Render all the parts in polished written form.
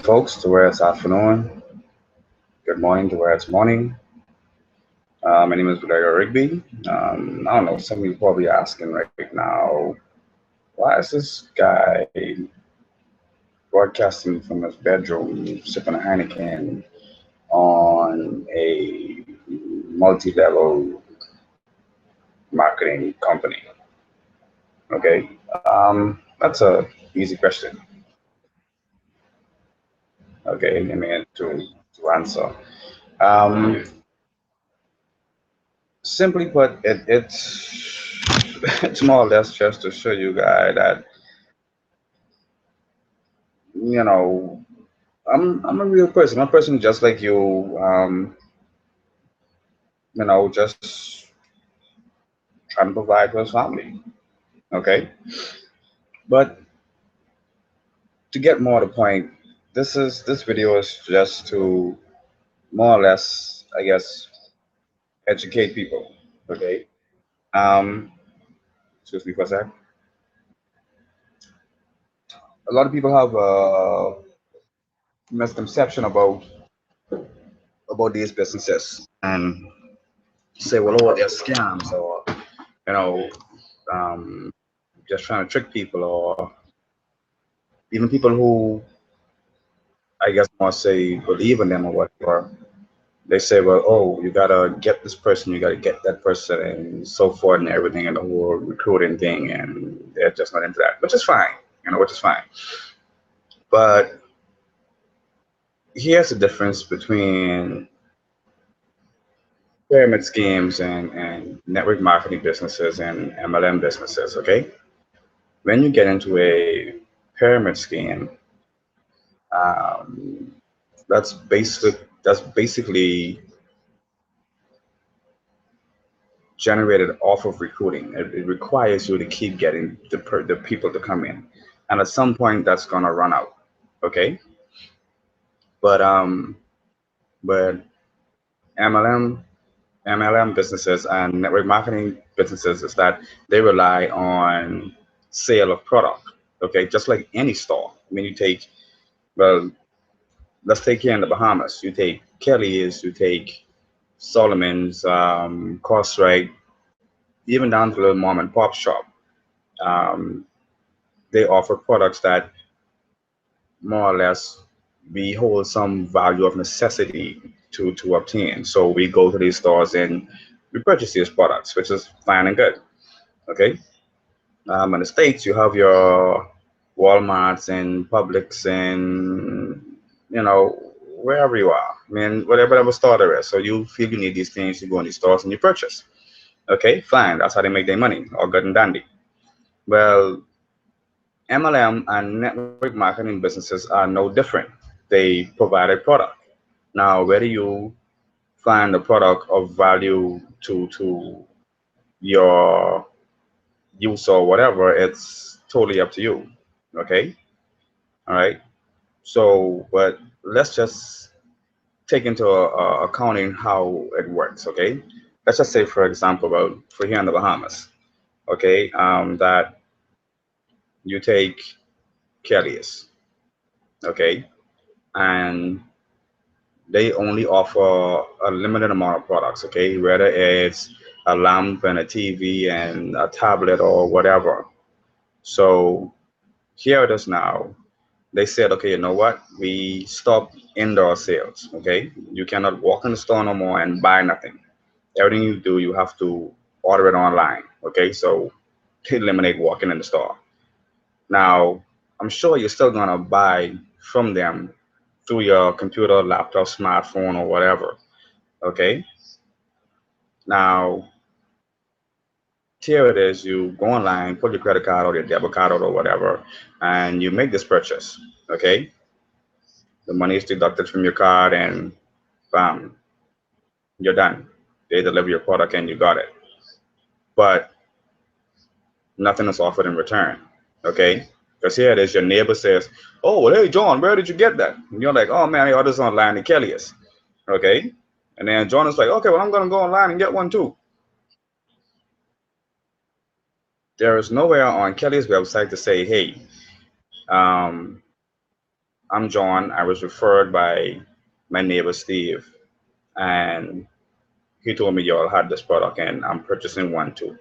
folks, to where it's afternoon. Good morning to where it's morning. My name is Valerio Rigby. I don't know, some of you probably asking right now, why is this guy broadcasting from his bedroom, sipping a Heineken on a multi-level marketing company? Okay, that's a easy question. Okay, I mean to answer. Um, Simply put, it's it's more or less just to show you guys that you know I'm a real person. I'm a person just like you. Just trying to provide for his family. Okay, but to get more to the point, this video is just to more or less, I guess, educate people. Okay. Um, Excuse me for a sec. A lot of people have a misconception about these businesses and say, well, oh, they're scams or you know, um, just trying to trick people, or even people who I guess more say believe in them or whatever. They say, well, oh, you gotta get this person, you gotta get that person, and so forth, and everything, and the whole recruiting thing, and they're just not into that, which is fine, which is fine. But here's the difference between pyramid schemes and network marketing businesses and MLM businesses. Okay, when you get into a pyramid scheme, um, that's basically generated off of recruiting. It requires you to keep getting the people to come in, and at some point that's gonna run out. Okay, but but MLM MLM businesses and network marketing businesses is that they rely on sale of product. Okay, just like any store. I mean, you take, well, let's take here in the Bahamas. You take Kelly's, you take Solomon's, Cartwright, even down to the little mom and pop shop. Um, they offer products that more or less we hold some value of necessity to obtain. So we go to these stores and we purchase these products, which is fine and good. Okay. In the States, you have your Walmarts and Publix and, you know, wherever you are. I mean, whatever store there is. So you feel you need these things, you go in these stores and you purchase. Okay, fine. That's how they make their money, all good and dandy. Well, MLM and network marketing businesses are no different. They provide a product. Now, whether you find a product of value to your use or whatever, it's totally up to you. Okay, all right. So, but let's just take into accounting how it works. Okay, let's just say, for example, well, for here in the Bahamas, okay, that you take Kelly's, okay, and they only offer a limited amount of products, okay, whether it's a lamp and a TV and a tablet or whatever. So here it is now. They said, okay, you know what? We stop indoor sales, okay? You cannot walk in the store no more and buy nothing. Everything you do, you have to order it online, okay? So eliminate walking in the store. Now, I'm sure you're still gonna buy from them through your computer, laptop, smartphone, or whatever. Okay. Now, here it is. You go online, put your credit card or your debit card or whatever, and you make this purchase. Okay. The money is deducted from your card, and bam, you're done. They deliver your product, and you got it. But nothing is offered in return. Okay. Because here it is. Your neighbor says, "Oh, well, hey, John, where did you get that?" And you're like, "Oh man, I ordered this online at Kelly's." Okay. And then John is like, "Okay, well, I'm gonna go online and get one too." There is nowhere on Kelly's website to say, hey, um, I'm John. I was referred by my neighbor Steve, and he told me y'all had this product, and I'm purchasing one too.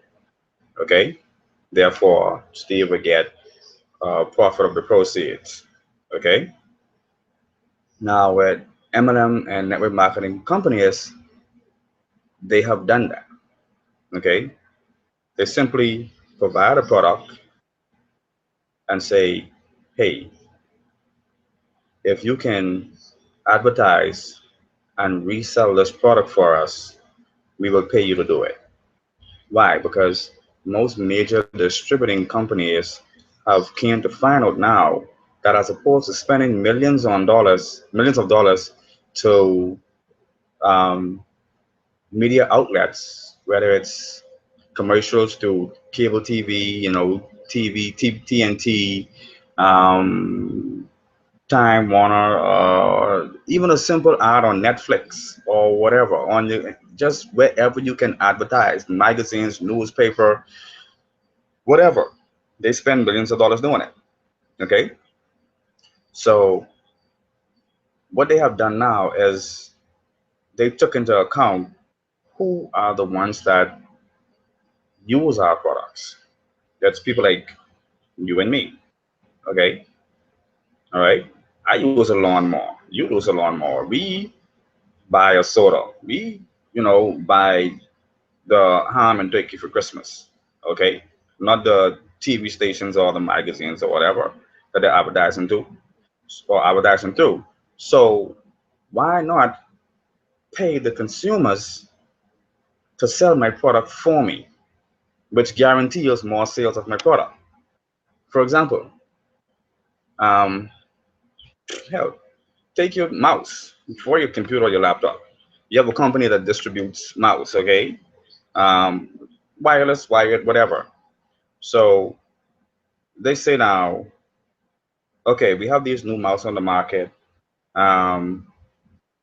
Okay, therefore Steve will get profit of the proceeds. Okay, now with MLM and network marketing companies, they have done that. Okay, they simply provide a product and say, hey, if you can advertise and resell this product for us, we will pay you to do it. Why? Because most major distributing companies have came to find out now that as opposed to spending millions of dollars to um, media outlets, whether it's commercials to cable TV, TNT, um, Time Warner, or even a simple ad on Netflix or whatever, on just wherever you can advertise, magazines, newspaper, whatever. They spend millions of dollars doing it. Okay, so what they have done now is they took into account who are the ones that use our products. That's people like you and me. Okay, all right. I use a lawnmower. You use a lawnmower. We buy a soda. We, buy the ham and turkey for Christmas. Okay, not the TV stations or the magazines or whatever that they're advertising to or advertising through. So why not pay the consumers to sell my product for me, which guarantees more sales of my product? For example, um, hell, take your mouse for your computer or your laptop. You have a company that distributes mouse, okay? Um, Wireless, wired, whatever. So they say now, okay, we have these new mouse on the market. Um,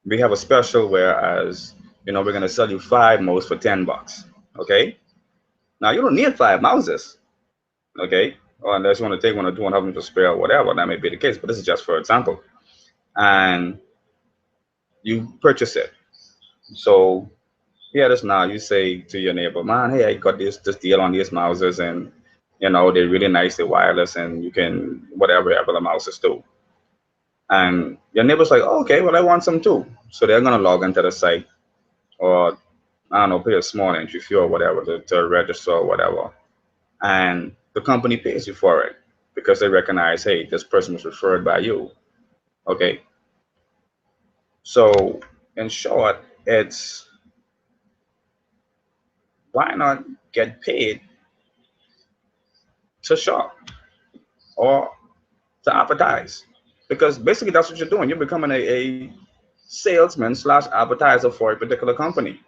we have a special whereas, we're gonna sell you five mouse for $10. Okay. Now you don't need five mouses. Okay. Or unless you want to take one or two and have them to spare or whatever, that may be the case. But this is just for example. And you purchase it. So here it is now. You say to your neighbor, man, hey, I got this deal on these mouses, and they're really nice, they're wireless, and you can whatever the mouses do. And your neighbor's like, oh, okay, well, I want some too. So they're gonna log into the site, or I don't know, pay a small entry fee or whatever to register or whatever. And the company pays you for it because they recognize, hey, this person was referred by you. Okay. So in short, it's why not get paid to shop or to advertise? Because basically that's what you're doing. You're becoming a salesman slash advertiser for a particular company.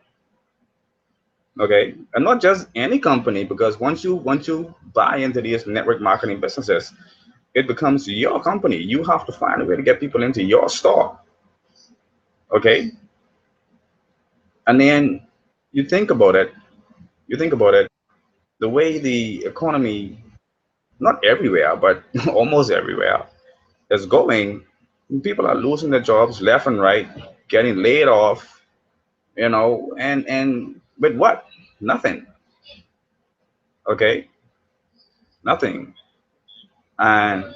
Okay, and not just any company, because once you buy into these network marketing businesses, it becomes your company. You have to find a way to get people into your store. Okay, and then you think about it. You think about it. The way the economy, not everywhere, but almost everywhere, is going, people are losing their jobs left and right, getting laid off. And with what? Nothing. Okay, nothing. And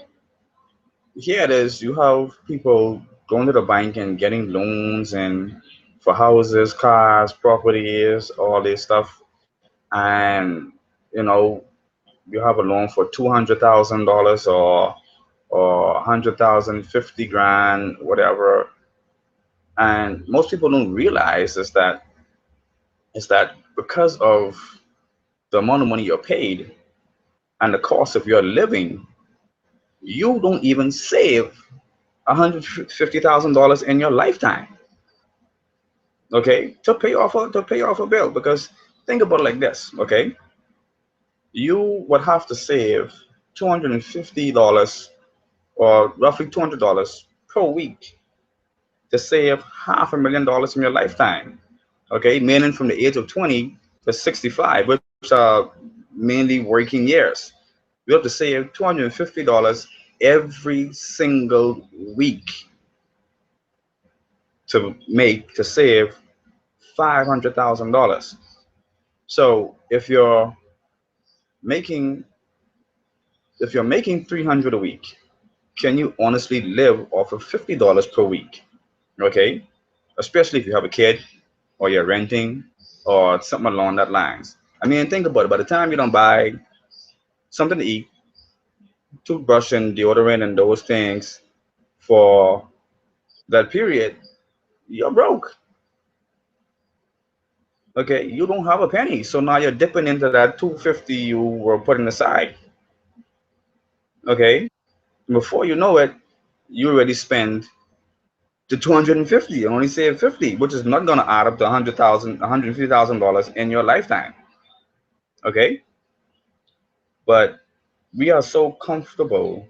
here it is, you have people going to the bank and getting loans and for houses, cars, properties, all this stuff. And you know, you have a loan for $200,000 or 100,000, 50 grand, whatever. And most people don't realize is that because of the amount of money you're paid and the cost of your living, you don't even save $150,000 in your lifetime, okay, to pay off a bill. Because think about it like this, okay, you would have to save $250 or roughly $200 per week to save $500,000 in your lifetime, okay, meaning from the age of 20 to 65, which are mainly working years. You have to save $250 every single week to save $500,000. So making if you're making 300 a week, can you honestly live off of $50 per week? Okay, especially if you have a kid or you're renting or something along that lines. I mean, think about it. By the time you don't buy something to eat, toothbrush and deodorant and those things for that period, you're broke. Okay, you don't have a penny. So now you're dipping into that 250 you were putting aside. Okay, before you know it, you already spend the 250 and only save 50, which is not going to add up to 100,000, $150,000 in your lifetime. Okay, but we are so comfortable.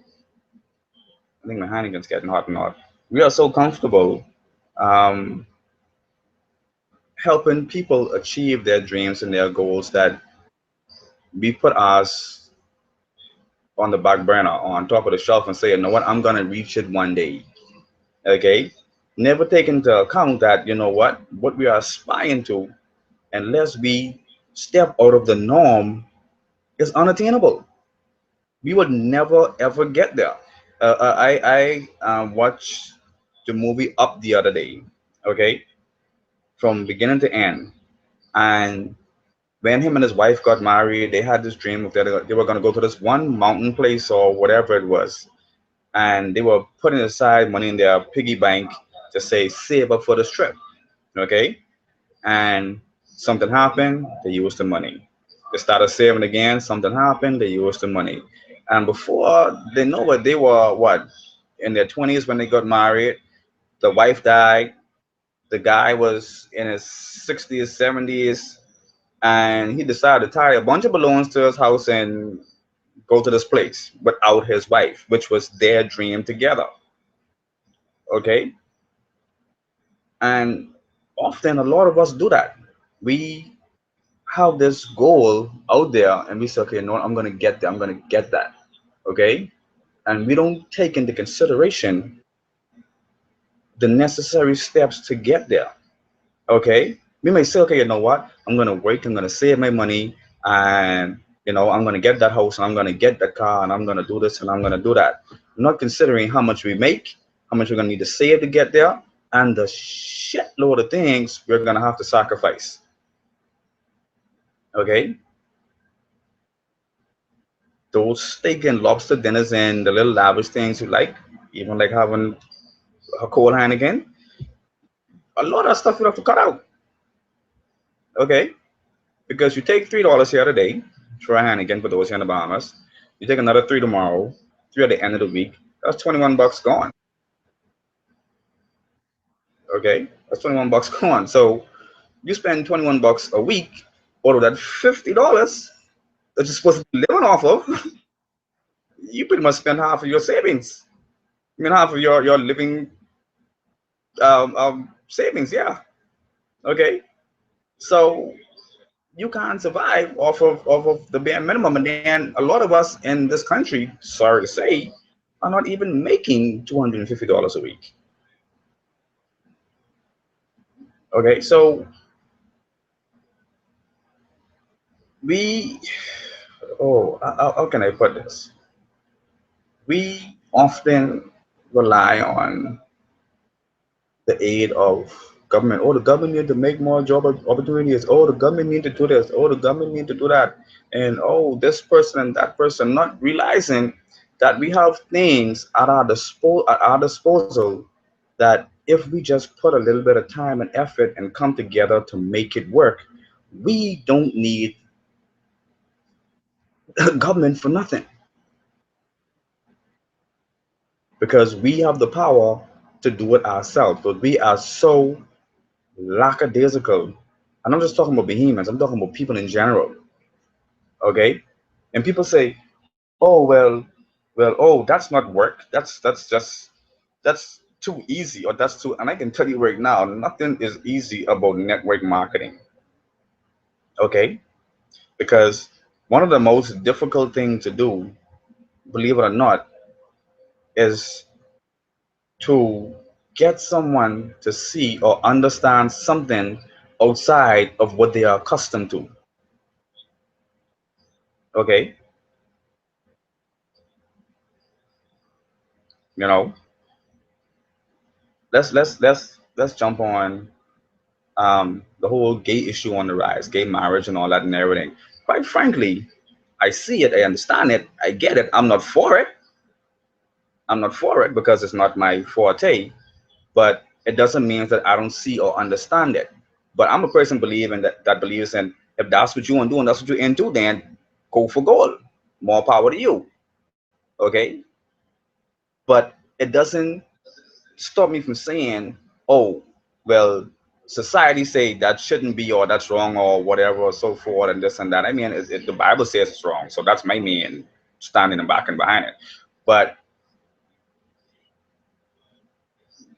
I think my Heineken's getting hot and hot. We are so comfortable um, helping people achieve their dreams and their goals that we put us on the back burner, on top of the shelf, and say, you know what, I'm gonna reach it one day. Okay, never take into account that what we are aspiring to, unless we step out of the norm, is unattainable. We would never ever get there. I watched the movie Up the other day. Okay, from beginning to end, and when him and his wife got married, they had this dream of that they were going to go to this one mountain place or whatever it was, and they were putting aside money in their piggy bank to say save up for this trip. Okay, and something happened, they used the money. They started saving again, something happened, they used the money. And before they know it, they were what, in their 20s when they got married. The wife died, the guy was in his 60s, 70s, and he decided to tie a bunch of balloons to his house and go to this place without his wife, which was their dream together. Okay, and often a lot of us do that. We have this goal out there and we say, okay, no, I'm gonna get there, I'm gonna get that. Okay, and we don't take into consideration the necessary steps to get there. Okay, we may say, okay, you know what, I'm gonna work, I'm gonna save my money, and I'm gonna get that house and I'm gonna get the car and I'm gonna do this and I'm gonna do that, not considering how much we make, how much we're gonna need to save to get there, and the shitload of things we're gonna have to sacrifice. Okay, those steak and lobster dinners and the little lavish things you like, even like having a cold Heineken, a lot of stuff you have to cut out. Okay, because you take $3 here today for a Heineken for those here in the Bahamas, you take another three tomorrow, three at the end of the week. That's 21 bucks gone. Okay, that's 21 bucks gone. So you spend 21 bucks a week out of that $50 that you're supposed to be living off of. You pretty much spend half of your savings. I mean, half of your living savings. Yeah. Okay. So you can't survive off of the bare minimum, and then a lot of us in this country, sorry to say, are not even making $250 a week. Okay. So we, oh, how can I put this? We often rely on the aid of government. Oh, the government need to make more job opportunities. Oh, the government need to do this. Oh, the government need to do that. And oh, this person and that person, not realizing that we have things at our disposal that if we just put a little bit of time and effort and come together to make it work, we don't need government for nothing, because we have the power to do it ourselves. But we are so lackadaisical. I'm not just talking about behemoths, I'm talking about people in general. Okay? And people say, oh oh, that's not work. That's too easy, or that's too, and I can tell you right now, nothing is easy about network marketing. Okay? Because one of the most difficult things to do, believe it or not, is to get someone to see or understand something outside of what they are accustomed to. Okay, you know, let's jump on the whole gay issue on the rise, gay marriage and all that and everything. Quite frankly, I see it, I understand it, I get it. I'm not for it. I'm not for it because it's not my forte, but it doesn't mean that I don't see or understand it. But I'm a person believing that believes in, if that's what you want to do and that's what you're into, then go for gold. More power to you. Okay. But it doesn't stop me from saying, oh, well, society say that shouldn't be, or that's wrong, or whatever, or so forth, and this and that. I mean, the Bible says it's wrong, so that's my main standing and back and behind it. But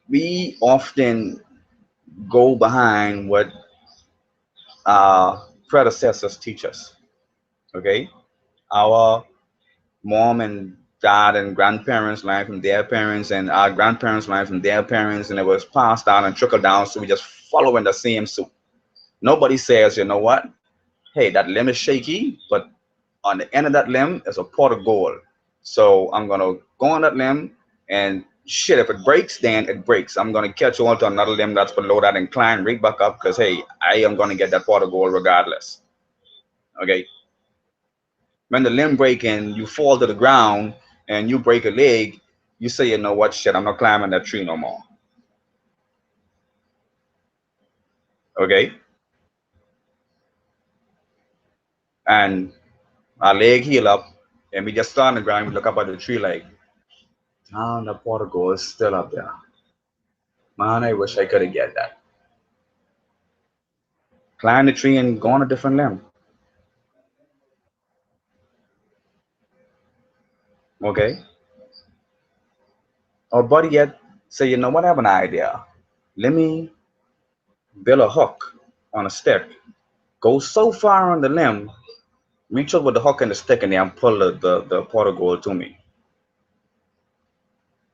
we often go behind what predecessors teach us. Okay, our mom and dad and grandparents learned from their parents, and our grandparents learned from their parents, and it was passed down and trickled down. So we just following the same suit. Nobody says, you know what? Hey, that limb is shaky, but on the end of that limb is a pot of gold. So I'm gonna go on that limb, and shit, if it breaks, then it breaks. I'm gonna catch on to another limb that's below that and climb right back up because hey, I am gonna get that pot of gold regardless. Okay. When the limb break and you fall to the ground and you break a leg, you say, you know what, shit, I'm not climbing that tree no more. Okay. And our leg heal up, and we just stand on the ground, we look up at the tree like, oh, the pot of gold is still up there. Man, I wish I could have get that. Climb the tree and go on a different limb. Okay. Or buddy yet, say, you know what, I have an idea. Let me build a hook on a stick, go so far on the limb, reach over the hook and the stick, and then pull the pot of gold to me.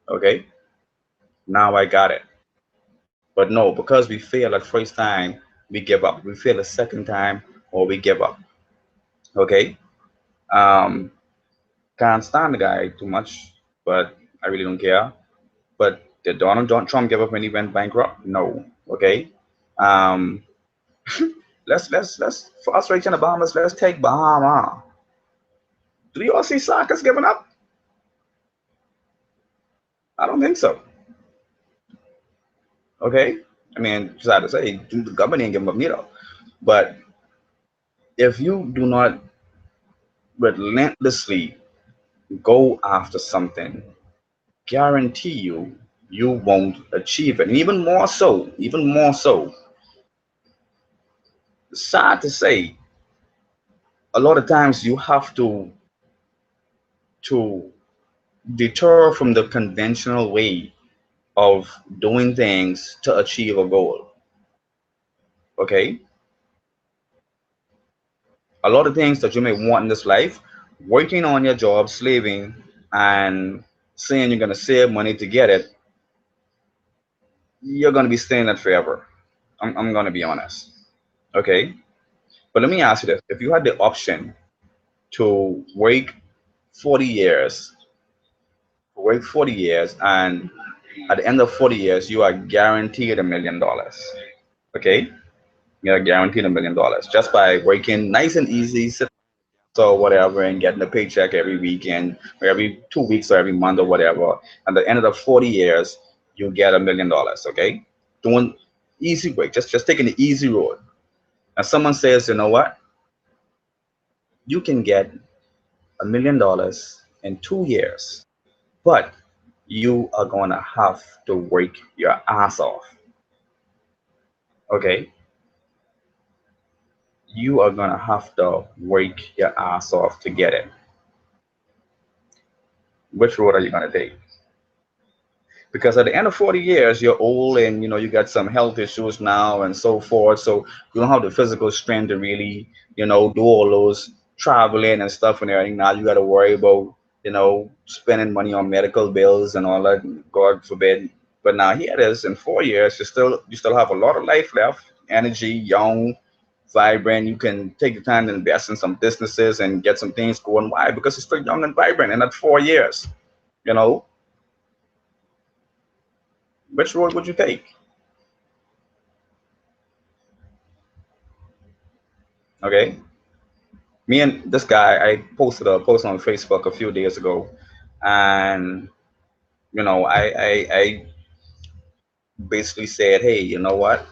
Okay. Now I got it. But no, because we fail at first time, we give up. We fail a second time, or we give up. Okay. Um, can't stand the guy too much, but I really don't care. But did Donald Trump give up when he went bankrupt? No. Okay. Um, let's fast right to the Bahamas. Let's take Bahama. Do you all see Sarkis giving up? I don't think so. Okay. I mean, sad to say, the government ain't giving up neither. But if you do not relentlessly go after something, guarantee you won't achieve it. And even more so, sad to say, a lot of times you have to deter from the conventional way of doing things to achieve a goal. Okay? A lot of things that you may want in this life, working on your job, slaving, and saying you're gonna save money to get it, you're gonna be staying that forever. I'm gonna be honest. Okay? But let me ask you this. If you had the option to work 40 years, and at the end of 40 years, you are guaranteed $1 million. Okay? You're guaranteed $1 million just by working nice and easy, so whatever, and getting a paycheck every weekend or every 2 weeks or every month or whatever. At the end of the 40 years, you get $1 million. Okay? Doing easy work, just taking the easy road. And someone says, you know what? You can get $1 million in 2 years, but you are gonna have to work your ass off. Okay, you are gonna have to work your ass off to get it. Which road are you gonna take? Because at the end of 40 years, you're old, and you got some health issues now and so forth. So you don't have the physical strength to really, do all those traveling and stuff and everything. Now you got to worry about spending money on medical bills and all that, God forbid. But now here it is in 4 years, you still have a lot of life left, energy, young, vibrant. You can take the time to invest in some businesses and get some things going. Why? Because you're still young and vibrant. And at 4 years, you know, which road would you take? Okay. Me and this guy, I posted a post on Facebook a few days ago, and I basically said, hey, you know what?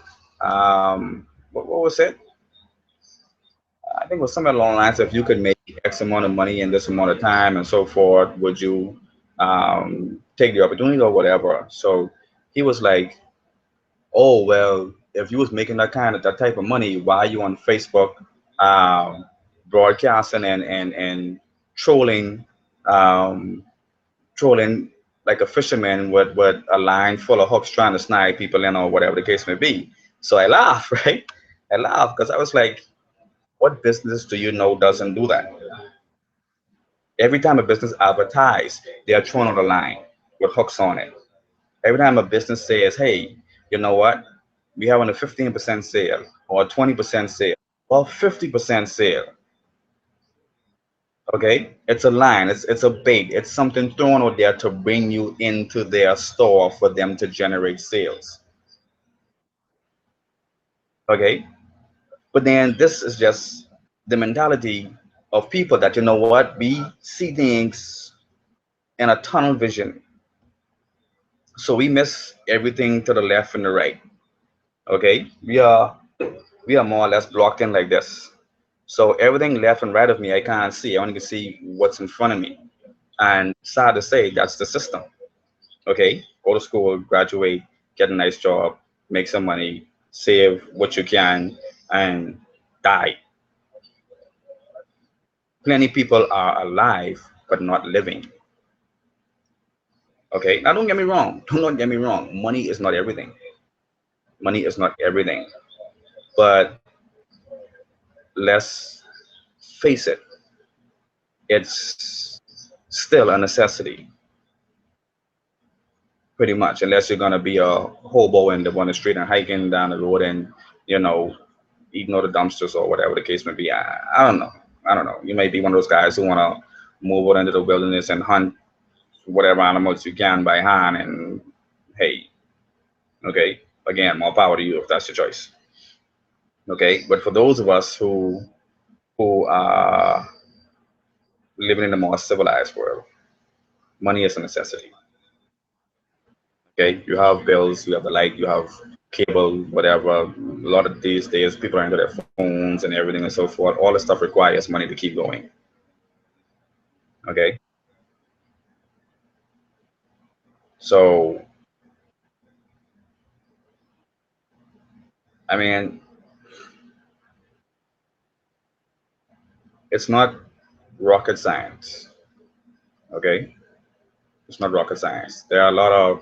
What was it? I think it was something along the lines of, if you could make X amount of money in this amount of time and so forth, would you take the opportunity or whatever? So he was like, oh, well, if you was making that type of money, why are you on Facebook um, broadcasting and trolling, um, trolling like a fisherman with a line full of hooks trying to snag people in, or whatever the case may be? So I laughed, right? I laughed because I was like, what business do you know doesn't do that? Every time a business advertise, they are throwing on the line with hooks on it. Every time a business says, hey, you know what? We have on a 15% sale or a 20% sale or 50% sale. Okay? It's a line, it's a bait, it's something thrown out there to bring you into their store for them to generate sales. Okay? But then this is just the mentality of people that, you know what, we see things in a tunnel vision. So we miss everything to the left and the right. Okay? We are more or less blocked in like this. So everything left and right of me, I can't see. I only can see what's in front of me. And sad to say, that's the system. Okay, go to school, graduate, get a nice job, make some money, save what you can, and die. Plenty people are alive but not living. Okay, now don't get me wrong. Do not get me wrong. Money is not everything. Money is not everything. But let's face it, it's still a necessity, pretty much, unless you're gonna be a hobo and live on the street and hiking down the road and you know eating all the dumpsters or whatever the case may be. I don't know. I don't know. You may be one of those guys who wanna move out into the wilderness and hunt whatever animals you can by hand. And hey, okay, again, more power to you if that's your choice. Okay, but for those of us who are living in a more civilized world, money is a necessity. Okay, you have bills, you have the light, you have cable, whatever. A lot of these days, people are into their phones and everything and so forth. All this stuff requires money to keep going. Okay, so I mean, it's not rocket science. Okay, it's not rocket science. There are a lot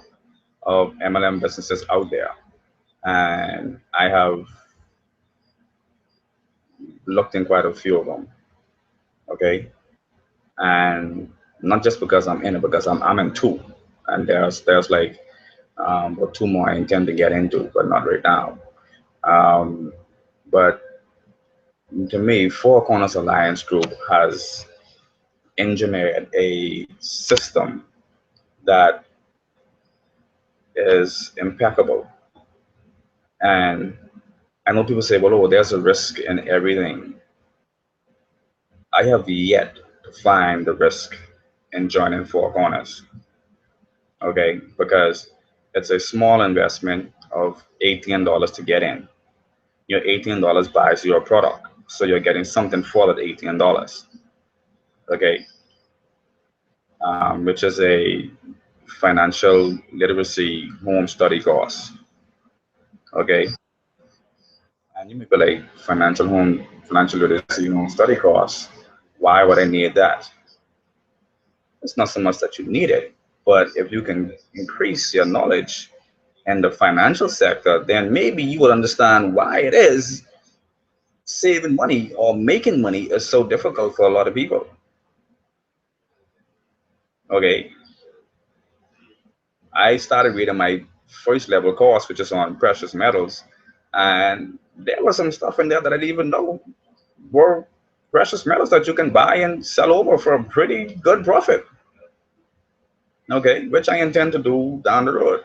of MLM businesses out there, and I have looked in quite a few of them. Okay, and not just because I'm in it, because I'm in two, and there's like or two more I intend to get into, but not right now. Um, but to me, Four Corners Alliance Group has engineered a system that is impeccable. And I know people say, well, oh, there's a risk in everything. I have yet to find the risk in joining Four Corners, okay? Because it's a small investment of $18 to get in. Your $18 buys your product, so you're getting something for that $18, okay? Which is a financial literacy home study course, okay? And you may be like, financial literacy home study course, why would I need that? It's not so much that you need it, but if you can increase your knowledge in the financial sector, then maybe you will understand why it is saving money or making money is so difficult for a lot of people. Okay, I started reading my first level course, which is on precious metals, and there was some stuff in there that I didn't even know were precious metals that you can buy and sell over for a pretty good profit. Okay, which I intend to do down the road,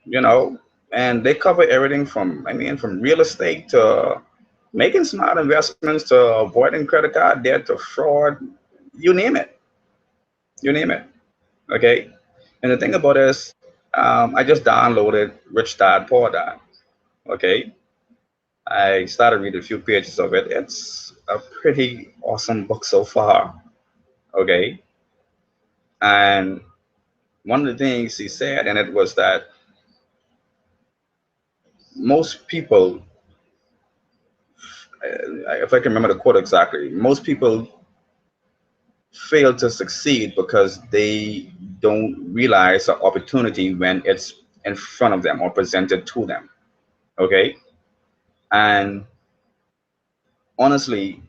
you know. And they cover everything from, I mean, from real estate to making smart investments to avoiding credit card debt to fraud, you name it, you name it. Okay, and the thing about it is, I just downloaded Rich Dad Poor Dad. Okay, I started reading a few pages of it. It's a pretty awesome book so far. Okay, and one of the things he said in it was that most people, if I can remember the quote exactly, most people fail to succeed because they don't realize the opportunity when it's in front of them or presented to them. Okay, and honestly,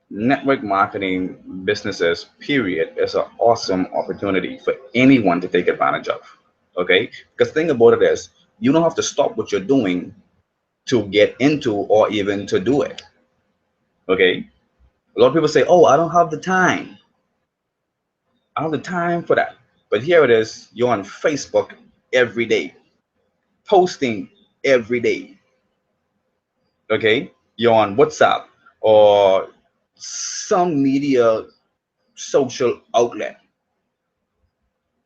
network marketing businesses, period, is an awesome opportunity for anyone to take advantage of. Okay, because the thing about it is, you don't have to stop what you're doing to get into or even to do it. Okay, a lot of people say, "Oh, I don't have the time. I don't have the time for that." But here it is: you're on Facebook every day, posting every day. Okay, you're on WhatsApp or some media social outlet,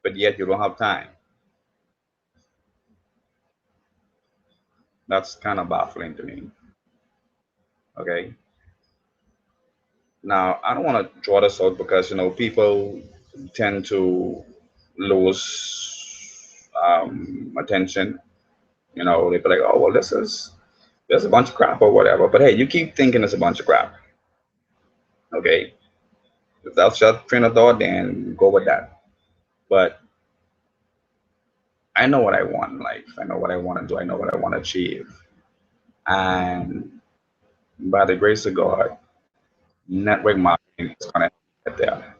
but yet you don't have time. That's kind of baffling to me. Okay, now I don't want to draw this out because people tend to lose attention. They be like, "Oh, well, there's a bunch of crap or whatever." But hey, you keep thinking it's a bunch of crap. Okay, if that's your train of thought, then go with that. But I know what I want in life. I know what I want to do. I know what I want to achieve. And by the grace of God, network marketing is going to get there.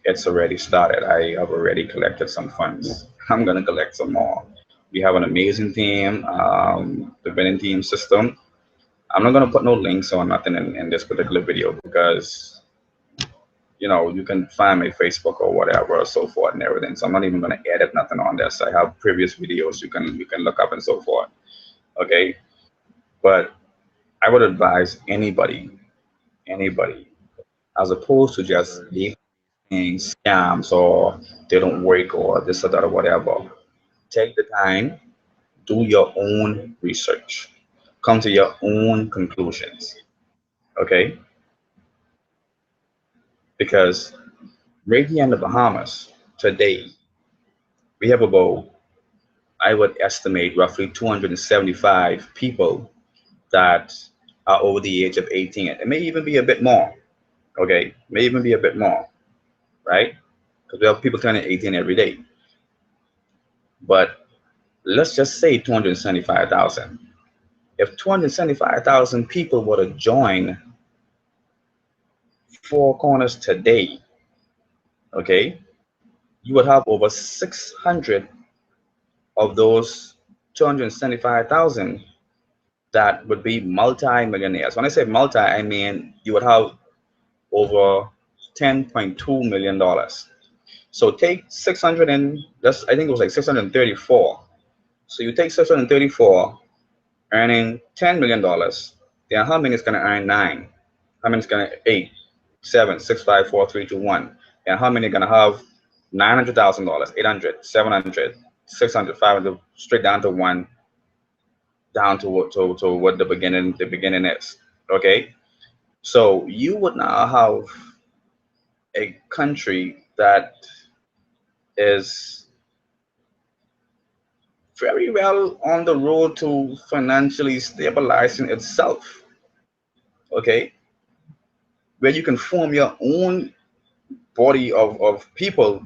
It's already started. I have already collected some funds. I'm going to collect some more. We have an amazing team, the winning team system. I'm not going to put no links or nothing in this particular video because you can find my Facebook or whatever or so forth and everything. So I'm not even going to edit nothing on this. I have previous videos you can look up and so forth. Okay, but I would advise anybody, as opposed to just leaving scams or they don't work or this or that or whatever. Take the time, do your own research, come to your own conclusions. Okay, because right here in the Bahamas today, we have about, I would estimate, roughly 275 people that are over the age of 18. It may even be a bit more. Okay, may even be a bit more, right? Because we have people turning 18 every day. But let's just say 275,000. If 275,000 people were to join Four Corners today, okay, you would have over 600 of those 275,000 that would be multi-millionaires. When I say multi, I mean you would have over $10.2 million. So take 600 and just, I think it was like 634. So you take 634 earning $10 million, then how many is going to earn nine? How many is going to eight, seven, six, five, four, three, two, one? And how many are going to have $900,000, 800, 700, 600, 500, straight down to one, down to what the beginning is. Okay, so you would now have a country that is very well on the road to financially stabilizing itself. Okay, where you can form your own body of people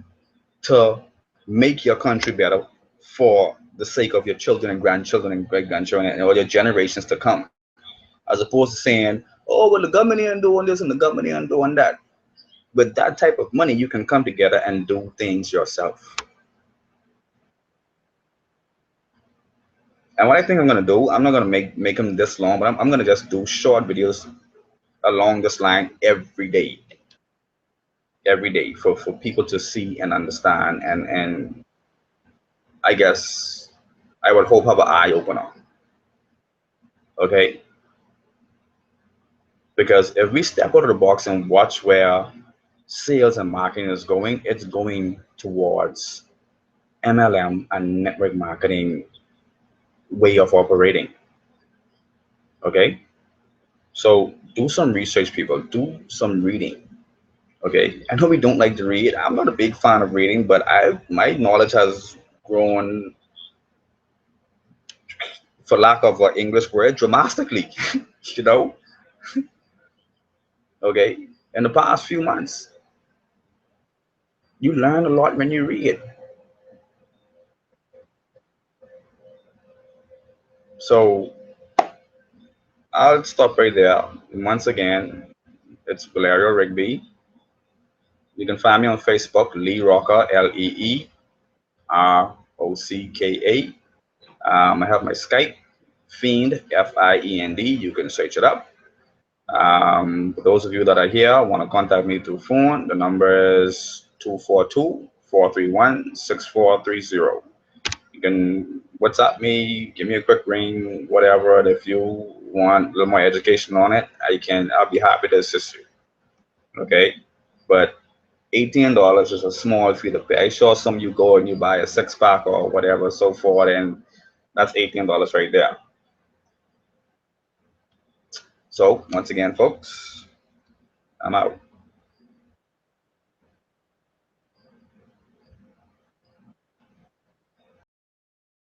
to make your country better for the sake of your children and grandchildren and great grandchildren and all your generations to come, as opposed to saying, "Oh, well, the government ain't doing this and the government ain't doing that." with that type of money, you can come together and do things yourself. And what I think I'm gonna do, I'm not gonna make them this long, but I'm gonna just do short videos along this line every day for people to see and understand, and I guess I would hope have an eye opener. Okay, because if we step out of the box and watch where sales and marketing is going, it's going towards MLM and network marketing way of operating. Okay, so do some research, people. Do some reading. Okay, I know we don't like to read. I'm not a big fan of reading, but I my knowledge has grown, for lack of an English word, dramatically. you know, okay. In the past few months, you learn a lot when you read. So I'll stop right there. Once again, it's Valerio Rigby. You can find me on Facebook, Lee Rocker, LeeRocka. I have my Skype, Fiend, Fiend. You can search it up. For those of you that are here, want to contact me through phone, the number is 242-431-6430. You can WhatsApp me, give me a quick ring, whatever. And if you want a little more education on it, I'll be happy to assist you. Okay. But $18 is a small fee to pay. I saw some you go and you buy a 6-pack or whatever, so forth, and that's $18 right there. So once again, folks, I'm out.